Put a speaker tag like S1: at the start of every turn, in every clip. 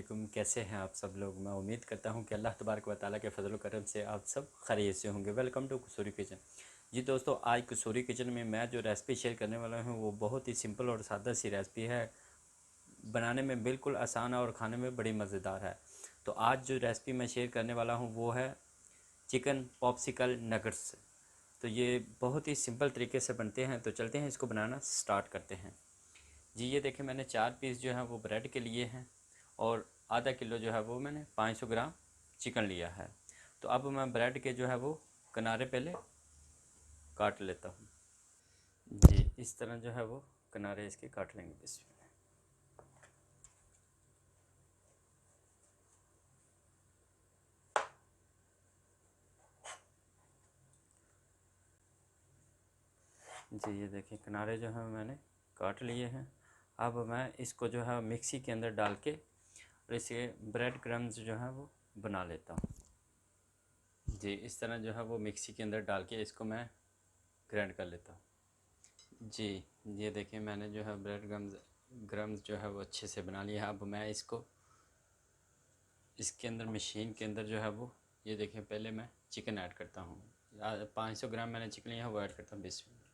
S1: वालेकुम। कैसे हैं आप सब लोग। मैं उम्मीद करता हूं कि अल्लाह तबारक व तआला के फजल करम से आप सब खैरियत से होंगे। Welcome to Kasuri kitchen. जी दोस्तों, आज कसूरी किचन में मैं जो रेसिपी शेयर करने वाला हूं वो बहुत ही सिंपल और सादा सी रेसिपी है। बनाने में बिल्कुल आसान है और खाने में बड़ी मज़ेदार है। तो आज जो रेसिपी मैं शेयर करने वाला हूँ वो है चिकन पॉप्सिकल नगट्स। तो ये बहुत ही सिंपल तरीके से बनते हैं। तो चलते हैं, इसको बनाना स्टार्ट करते हैं। जी ये देखें, मैंने 4 पीस जो है वो ब्रेड के लिए हैं और आधा किलो जो है वो मैंने 500 ग्राम चिकन लिया है। तो अब मैं ब्रेड के जो है वो किनारे पहले काट लेता हूँ। जी इस तरह जो है वो किनारे इसके काट लेंगे। बिस्मिल्लाह। जी ये देखिए, किनारे जो है मैंने काट लिए हैं। अब मैं इसको जो है मिक्सी के अंदर डाल के और इसे ब्रेड क्रम्स जो है वो बना लेता हूँ। जी इस तरह जो है वो मिक्सी के अंदर डाल के इसको मैं ग्राइंड कर लेता हूँ। जी ये देखिए, मैंने जो है ब्रेड क्रम्स जो है वो अच्छे से बना लिया है। अब मैं इसको इसके अंदर मशीन के अंदर जो है वो ये देखिए, पहले मैं चिकन ऐड करता हूँ। 500 ग्राम मैंने चिकन लिया है वो ऐड करता हूँ 20 मिनट।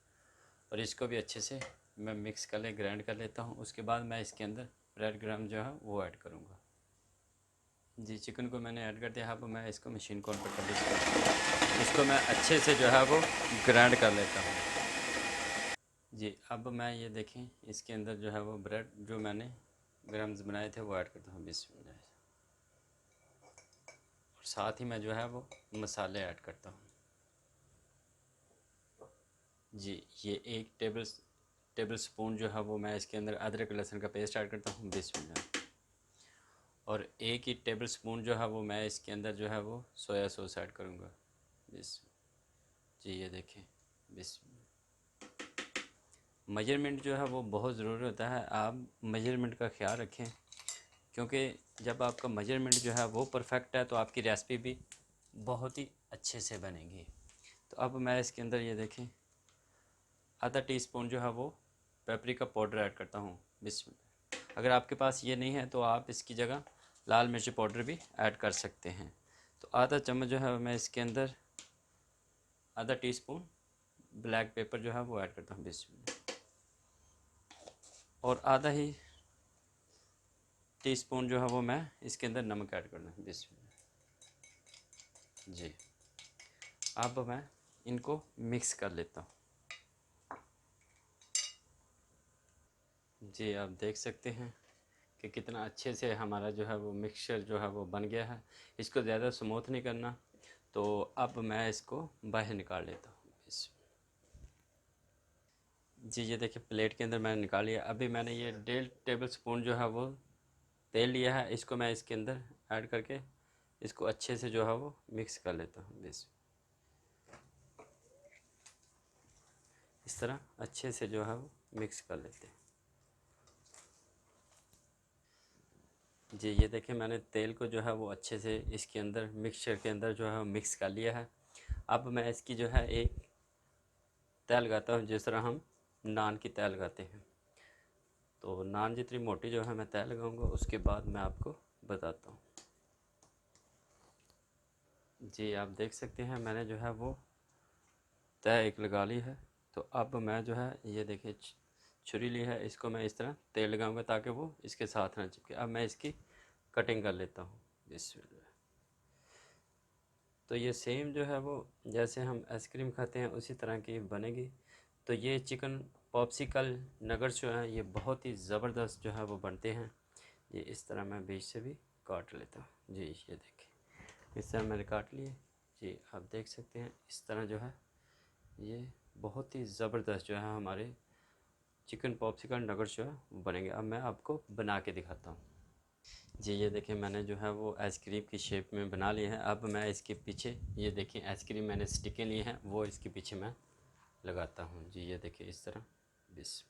S1: और इसको भी अच्छे से मैं मिक्स कर ले ग्राइंड कर लेता हूँ। उसके बाद मैं इसके अंदर ब्रेड क्रम्स जो है वो ऐड करूँगा। जी चिकन को मैंने ऐड कर दिया। अब मैं इसको मशीन को ऑन पर कर देता, इसको मैं अच्छे से जो है वो ग्राइंड कर लेता हूँ। जी अब मैं ये देखें, इसके अंदर जो है वो ब्रेड जो मैंने क्रम्स बनाए थे वो ऐड करता हूँ 20 मिनट। और साथ ही मैं जो है वो मसाले ऐड करता हूँ। जी ये 1 टेबल स्पून जो है वो मैं इसके अंदर अदरक लहसुन का पेस्ट ऐड करता हूँ 20 मिनट। और 1 ही टेबल स्पून जो है वो मैं इसके अंदर जो है वो सोया सॉस ऐड करूँगा 20। जी ये देखें 20। मेजरमेंट जो है वो बहुत ज़रूरी होता है। आप मेजरमेंट का ख्याल रखें, क्योंकि जब आपका मेजरमेंट जो है वो परफेक्ट है तो आपकी रेसिपी भी बहुत ही अच्छे से बनेगी। तो अब मैं इसके अंदर ये देखें आधा टीस्पून जो है वो पेपरिका पाउडर ऐड करता हूँ 20 मिनट। अगर आपके पास ये नहीं है तो आप इसकी जगह लाल मिर्च पाउडर भी ऐड कर सकते हैं। तो आधा चम्मच जो है मैं इसके अंदर आधा टीस्पून ब्लैक पेपर जो है वो ऐड करता हूँ 20 मिनट। और आधा ही टीस्पून जो है वो मैं इसके अंदर नमक ऐड करना है 20 मिनट। जी अब मैं इनको मिक्स कर लेता हूँ। जी आप देख सकते हैं कि कितना अच्छे से हमारा जो है वो मिक्सचर जो है वो बन गया है। इसको ज़्यादा स्मूथ नहीं करना। तो अब मैं इसको बाहर निकाल लेता हूँ जी ये देखिए, प्लेट के अंदर मैंने निकाल लिया। अभी मैंने ये 1.5 टेबल स्पून जो है वो तेल लिया है, इसको मैं इसके अंदर ऐड करके इसको अच्छे से जो है वो मिक्स कर लेता हूँ इस तरह अच्छे से जो है वो मिक्स कर लेते हैं। जी ये देखिए, मैंने तेल को जो है वो अच्छे से इसके अंदर मिक्सचर के अंदर जो है मिक्स कर लिया है। अब मैं इसकी जो है एक तय लगाता हूँ, जिस तरह हम नान की तय लगाते हैं। तो नान जितनी मोटी जो है मैं तय लगाऊंगा, उसके बाद मैं आपको बताता हूँ। जी आप देख सकते हैं मैंने जो है वो तय एक लगा ली है। तो अब मैं जो है ये देखिए छुरी ली है, इसको मैं इस तरह तेल लगाऊंगा ताकि वो इसके साथ ना चिपके। अब मैं इसकी कटिंग कर लेता हूँ बिस्मिल्लाह। तो ये सेम जो है वो जैसे हम आइसक्रीम खाते हैं उसी तरह की बनेगी। तो ये चिकन पॉप्सिकल नगर्स जो हैं ये बहुत ही ज़बरदस्त जो है वो बनते हैं। ये इस तरह मैं बीच से भी काट लेता हूँ। जी ये देखिए, इस तरह मैंने काट लिए। जी आप देख सकते हैं इस तरह जो है ये बहुत ही ज़बरदस्त जो है हमारे चिकन पॉप्सिकल नगर्स जो है बनेंगे। अब मैं आपको बना के दिखाता हूँ। जी ये देखिए, मैंने जो है वो आइसक्रीम की शेप में बना ली है। अब मैं इसके पीछे ये देखिए आइसक्रीम मैंने स्टिकें ली हैं वो इसके पीछे मैं लगाता हूँ। जी ये देखिए इस तरह बिस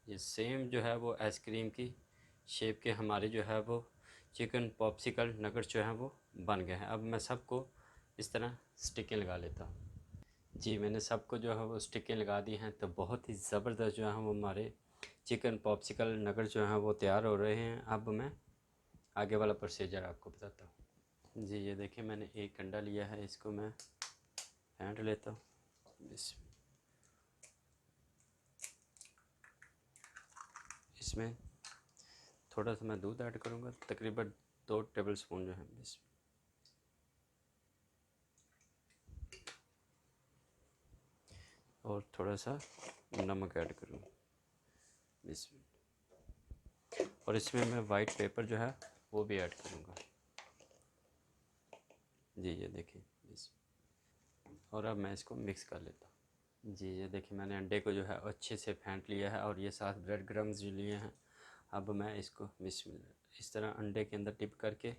S1: ये सेम जो है वो आइसक्रीम की शेप के हमारे जो है वो चिकन पॉप्सिकल नगेट्स जो हैं वो बन गए हैं। अब मैं सबको इस तरह स्टिकें लगा लेता हूँ। जी मैंने सबको जो है वो स्टिकें लगा दी हैं। तो बहुत ही ज़बरदस्त जो है वो हमारे चिकन पॉप्सिकल नगेट्स जो हैं वो तैयार हो रहे हैं। अब मैं आगे वाला प्रोसीजर आपको बताता हूँ। जी ये देखिए मैंने एक अंडा लिया है, इसको मैं फेंट लेता हूँ। इसमें थोड़ा सा मैं दूध ऐड करूँगा, तकरीबन 2 टेबल स्पून जो है बस। और थोड़ा सा नमक ऐड करूँगा इसमें। और इसमें मैं वाइट पेपर जो है वो भी ऐड करूँगा। जी ये देखिए इस। और अब मैं इसको मिक्स कर लेता हूँ। जी ये देखिए मैंने अंडे को जो है अच्छे से फेंट लिया है और ये 7 ब्रेड क्रम्स जो लिए हैं। अब मैं इसको इस तरह अंडे के अंदर टिप करके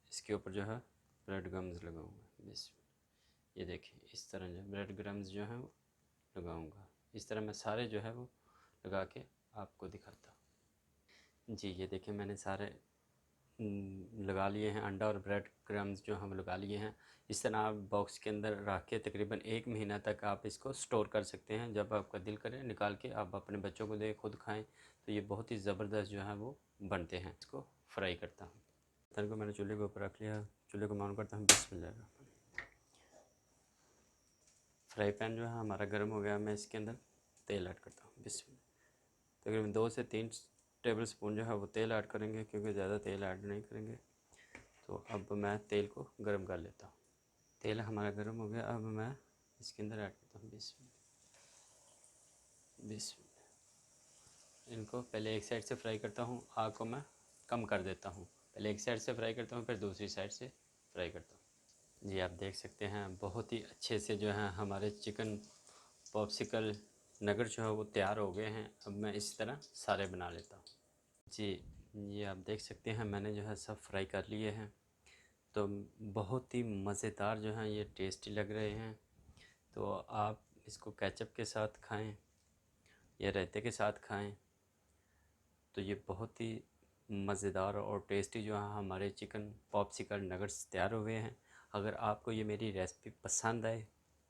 S1: इसके ऊपर जो है ब्रेड क्रम्स लगाऊंगा। बस ये देखिए इस तरह जो ब्रेड क्रम्स जो है वो लगाऊंगा। इस तरह मैं सारे जो है वो लगा के आपको दिखाता हूँ। जी ये देखिए मैंने सारे लगा लिए हैं, अंडा और ब्रेड क्रम्स जो हम लगा लिए हैं। इस तरह आप बॉक्स के अंदर रख के तकरीबन 1 महीना तक आप इसको स्टोर कर सकते हैं। जब आपका दिल करे निकाल के आप अपने बच्चों को दे, खुद खाएं, तो ये बहुत ही ज़बरदस्त जो है वो बनते हैं। इसको फ्राई करता हूँ। तन को मैंने चूल्हे के ऊपर रख लिया, चूल्हे को ऑन करता हूँ। बिस्मिल्लाह। फ्राई पैन जो है हमारा गर्म हो गया, मैं इसके अंदर तेल ऐड करता हूँ। बिस्मिल्लाह। तकरीबन 2 से 3 टेबल स्पून जो है वो तेल ऐड करेंगे, क्योंकि ज़्यादा तेल ऐड नहीं करेंगे। तो अब मैं तेल को गर्म कर लेता हूँ। तेल हमारा गर्म हो गया, अब मैं इसके अंदर ऐड करता हूँ बिस्मिल्लाह। इनको पहले एक साइड से फ्राई करता हूँ, आग को मैं कम कर देता हूँ। पहले एक साइड से फ्राई करता हूँ, फिर दूसरी साइड से फ्राई करता हूँ। जी आप देख सकते हैं बहुत ही अच्छे से जो है हमारे चिकन पॉप्सिकल नगेट जो है वो तैयार हो गए हैं। अब मैं इसी तरह सारे बना लेता हूँ। जी ये आप देख सकते हैं मैंने जो है सब फ्राई कर लिए हैं। तो बहुत ही मज़ेदार जो हैं ये टेस्टी लग रहे हैं। तो आप इसको केचप के साथ खाएं या रायते के साथ खाएं, तो ये बहुत ही मज़ेदार और टेस्टी जो है हमारे चिकन पॉप्सिकल नगेट्स तैयार हुए हैं। अगर आपको ये मेरी रेसिपी पसंद आए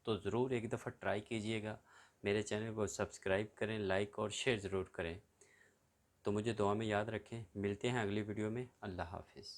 S1: तो ज़रूर एक दफ़ा ट्राई कीजिएगा। मेरे चैनल को सब्सक्राइब करें, लाइक और शेयर ज़रूर करें। तो मुझे दुआ में याद रखें। मिलते हैं अगली वीडियो में। अल्लाह हाफिज़।